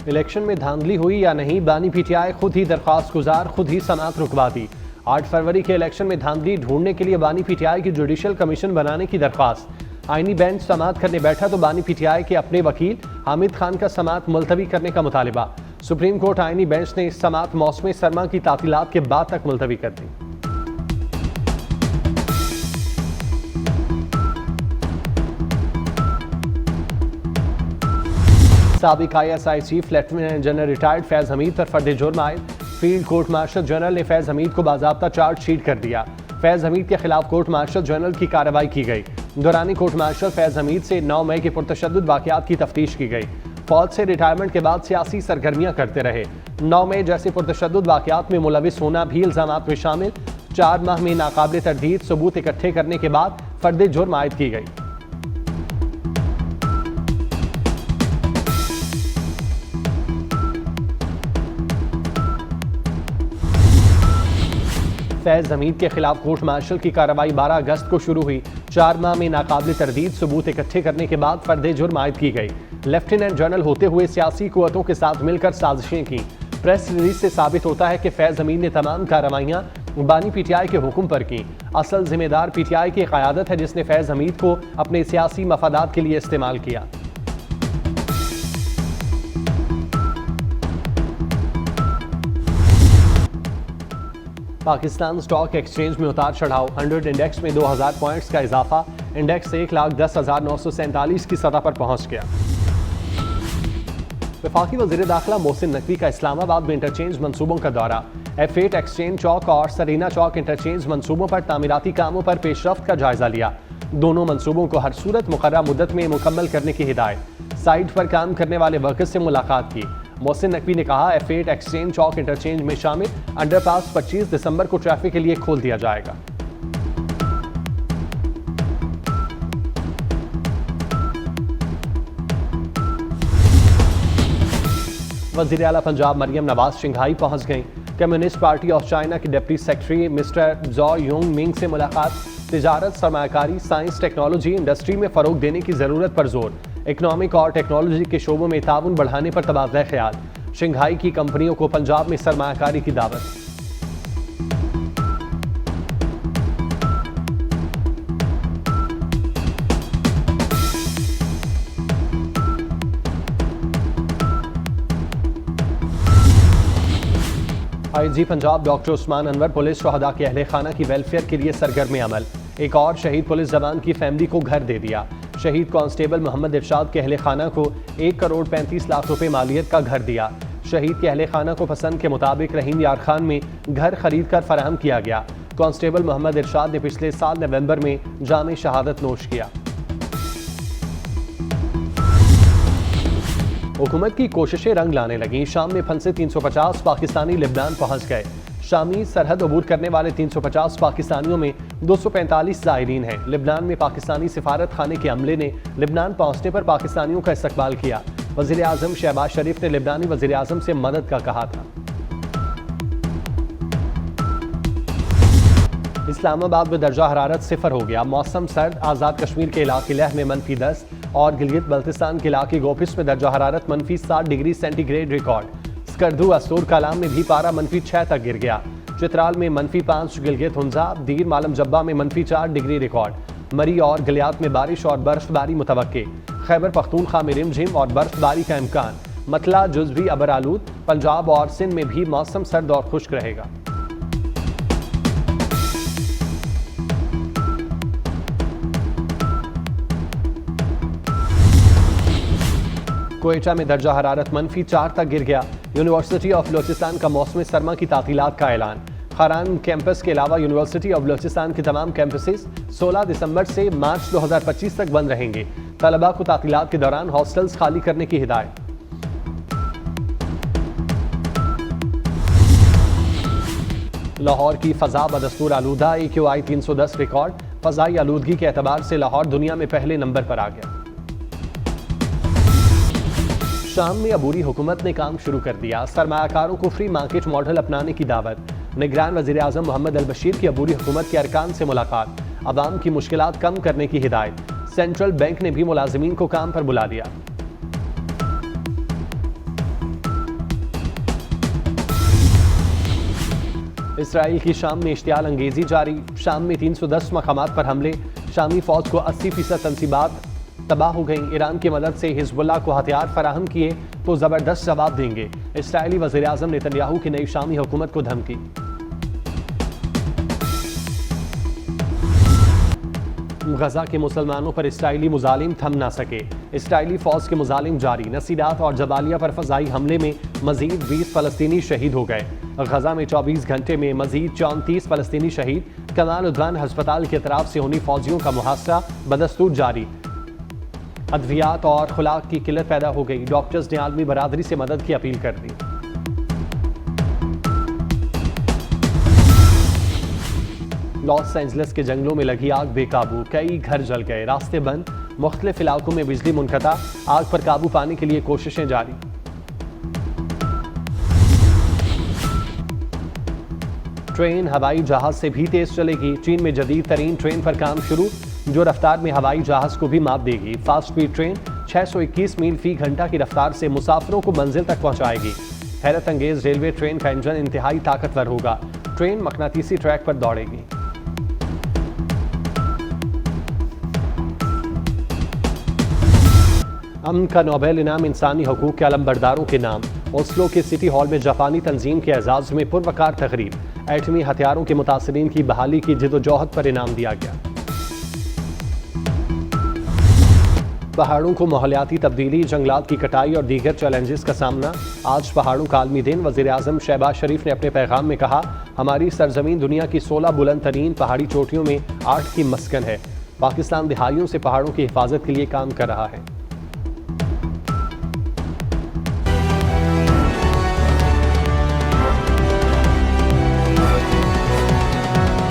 Election में धांधली हुई या नहीं, बानी पीटीआई खुद ही दरख्वास्त गुजार, खुद ही समाअत रुकवा दी। 8 फरवरी के इलेक्शन में धांधली ढूंढने के लिए बानी पीटीआई की जुडिशल कमीशन बनाने की दरख्वास्त। आईनी बेंच समाअत करने बैठा तो बानी पीटीआई के अपने वकील हामिद खान का समाअत मुलतवी करने का मुतालिबा। सुप्रीम कोर्ट आईनी बेंच ने इस समाअत मौसम सरमा की तातीलात के बाद तक मुलतवी कर दी। साबिक ISI chief lieutenant general retired Faiz Hamid पर फर्द जुर्म आयद। फील्ड कोर्ट मार्शल जनरल ने फैज हमीद को बाज़ाब्ता चार्जशीट कर दिया। फैज हमीद के खिलाफ कोर्ट मार्शल जनरल की कार्रवाई की गई। दौरानी कोर्ट मार्शल फैज हमीद से 9 मई के पुरतशद्दुद वाक़यात की तफ्तीश की गई। फौज से रिटायरमेंट के बाद सियासी सरगर्मियां करते रहे। 9 मई जैसे पुरतशद्दुद वाक़यात में मुलविस होना भी इल्ज़ामात में शामिल। 4 माह में नाकाबिल तरदीद सबूत इकट्ठे करने के बाद फर्द जुर्म आयद की गई। फैज हमीद के खिलाफ कोर्ट मार्शल की कार्रवाई 12 अगस्त को शुरू हुई। 4 माह में नाकाबिल तरदीद सबूत इकट्ठे करने के बाद फर्द जुर्म आयद की गई। लेफ्टिनेंट जनरल होते हुए सियासी कुव्वतों के साथ मिलकर साजिशें की। प्रेस रिलीज से साबित होता है कि फैज हमीद ने तमाम कार्रवाइयां बानी पीटीआई के हुक्म पर की। असल जिम्मेदार पीटीआई की क़यादत है जिसने फैज हमीद को अपने सियासी मफादात के लिए इस्तेमाल किया। पाकिस्तान स्टॉक एक्सचेंज में उतार चढ़ाव। 100 इंडेक्स में 2000 पॉइंट्स का इजाफा। इंडेक्स 1,10,947 की सतह पर पहुंच गया। वफाकी वज़ीर दाखिला मोहसिन नकवी का इस्लामाबाद में इंटरचेंज मंसूबों का दौरा। F8 एक्सचेंज चौक और सरीना चौक इंटरचेंज मंसूबों पर तामीराती कामों पर पेशरफ्त का जायजा लिया। दोनों मंसूबों को हर सूरत मुकर्रर मुद्दत में मुकम्मल करने की हिदायत। साइट पर काम करने वाले वर्कर्स से मुलाकात की। मोहसिन नकवी ने कहा F8 एक्सचेंज चौक इंटरचेंज में शामिल अंडरपास 25 दिसंबर को ट्रैफिक के लिए खोल दिया जाएगा। वज़ीर आला पंजाब मरियम नवाज शंघाई पहुंच गईं। कम्युनिस्ट पार्टी ऑफ चाइना के डिप्टी सेक्रेटरी मिस्टर ज़ो यूंग मिंग से मुलाकात। तिजारत, सरमायाकारी, साइंस, टेक्नोलॉजी, इंडस्ट्री में फ़रोग देने की ज़रूरत पर जोर। इकनॉमिक और टेक्नोलॉजी के शोबों में ताउन बढ़ाने पर तबादला ख्याल। शंघाई की कंपनियों को पंजाब में सरमायाकारी की दावत। IG Punjab doctor Usman Anwar police शहदा के अहले खाना की वेलफेयर के लिए सरगर्म अमल। एक और शहीद पुलिस जवान की फैमिली को घर दे दिया। शहीद कांस्टेबल मोहम्मद इरशाद के अहले खाना को 1 करोड़ 35 लाख रुपए मालियत का घर दिया। शहीद के अहले खाना को पसंद के मुताबिक रहीम यार खान में घर खरीद कर फराहम किया गया। कांस्टेबल मोहम्मद इरशाद ने पिछले साल नवंबर में जाम शहादत नोश किया। हुकूमत की कोशिशें रंग लाने लगी। शाम में फंसे 350 पाकिस्तानी लिबनान पहुंच गए। शामी सरहद अबूर करने वाले 350 पाकिस्तानियों में 245 ज़ायरीन हैं। लिबनान में पाकिस्तानी सिफारत खाने के अमले ने लिबनान पहुंचने पर पाकिस्तानियों का इस्तकबाल किया। वज़ीर आज़म शहबाज शरीफ ने लिबनानी वज़ीर आज़म से मदद का कहा था। इस्लामाबाद में दर्जा हरारत 0 हो गया। मौसम सर्द। आज़ाद कश्मीर के इलाके लेह में -10 और गिलगित बल्तिस्तान के इलाके गोपिस में दर्जा हरारत -7 डिग्री सेंटीग्रेड रिकॉर्ड। स्कर्दू अस्तूर कलाम में भी पारा -6 तक गिर गया। चित्राल में -5, गिलगित हुंजा, दीर मालम जब्बा में -4 डिग्री रिकॉर्ड। मरी और गलियात में बारिश और बर्फबारी मुतवक्के। खैबर पख्तूनख्वा में रिमझिम और बर्फबारी का इम्कान। मतला जुज़वी अबर आलूद। पंजाब और सिंध में भी मौसम सर्द और खुश्क रहेगा। कोयटा में दर्जा हरारत -4 तक गिर गया। यूनिवर्सिटी ऑफ बलूचिस्तान का मौसम सरमा की तातीलात का ऐलान। खारान कैंपस के अलावा यूनिवर्सिटी ऑफ बलूचिस्तान के तमाम कैंपसेस 16 दिसंबर से मार्च 2025 तक बंद रहेंगे। तलबा को तातीलात के दौरान हॉस्टल्स खाली करने की हिदायत। लाहौर की फ़ज़ा बदस्तूर आलूदा। AQI 310 record. फ़ज़ाई आलूदगी के एतबार से लाहौर दुनिया में पहले नंबर पर आ गया। शाम में अबूरी हुकूमत ने काम शुरू कर दिया। सरमायाकारों को फ्री मार्केट मॉडल अपनाने की दावत। निगरान वज़ीर आज़म मोहम्मद अल-बशीर की अबूरी हुकूमत के अरकान से मुलाकात। अवाम की मुश्किलात कम करने की हिदायत। सेंट्रल बैंक ने भी मुलाजिमीन को काम पर बुला लिया। इसराइल की शाम में इश्तियाल अंगेजी जारी। शाम में 310 मकामात पर हमले। शामी फौज को 80% तनसीबात तबाह हो गई। ईरान की मदद से हिजबुल्लाह को हथियार फराहम किए तो ज़बरदस्त जवाब देंगे। इसराइली वज़ीर-ए-आज़म नेतन्याहू की नई शामी हुकूमत को धमकी। गजा के मुसलमानों पर इसराइली मुजालिम थम ना सके। इसराइली फौज के मुजालिम जारी। नसीरात और जबालिया पर फजाई हमले में मजीद 20 फ़लस्तीनी शहीद हो गए। गजा में 24 घंटे में मजीद 34 फ़लस्तीनी शहीद। कमाल उद्वान हस्पताल की तरफ से होनी फौजियों का मुहासरा बदस्तूर जारी। अद्वियात और खुराक की किल्लत पैदा हो गई। डॉक्टर्स ने आलमी बरादरी से मदद की अपील कर दी। लॉस एंजलिस के जंगलों में लगी आग बेकाबू। कई घर जल गए। रास्ते बंद। मुख्तलिफ इलाकों में बिजली मुनक़ता। आग पर काबू पाने के लिए कोशिशें जारी। ट्रेन हवाई जहाज से भी तेज चलेगी। चीन में जदीद तरीन ट्रेन पर काम शुरू, जो रफ्तार में हवाई जहाज को भी मात देगी। फास्ट स्पीड ट्रेन 621 मील फी घंटा की रफ्तार से मुसाफिरों को मंजिल तक पहुंचाएगी। हैरत अंगेज रेलवे ट्रेन का इंजन इंतहाई ताकतवर होगा। ट्रेन मकनातीसी ट्रैक पर दौड़ेगी। अमन का नोबेल इनाम इंसानी हकूक के अलमबरदारों के नाम। ओस्लो के सिटी हॉल में जापानी तंजीम के एजाज में पुरवकार तकरीब। एटमी हथियारों के मुतासरीन की बहाली की जिदोजहद पर इनाम दिया गया। पहाड़ों को माहौलियाती तब्दीली, जंगलात की कटाई और दीगर चैलेंजेस का सामना। आज पहाड़ों का आलमी दिन। वज़ीर-ए-आज़म शहबाज शरीफ ने अपने पैगाम में कहा, हमारी सरजमीन दुनिया की 16 बुलंद तरीन पहाड़ी चोटियों में 8 की मस्कन है। पाकिस्तान दिहाइयों से पहाड़ों की हिफाजत के लिए काम कर रहा है।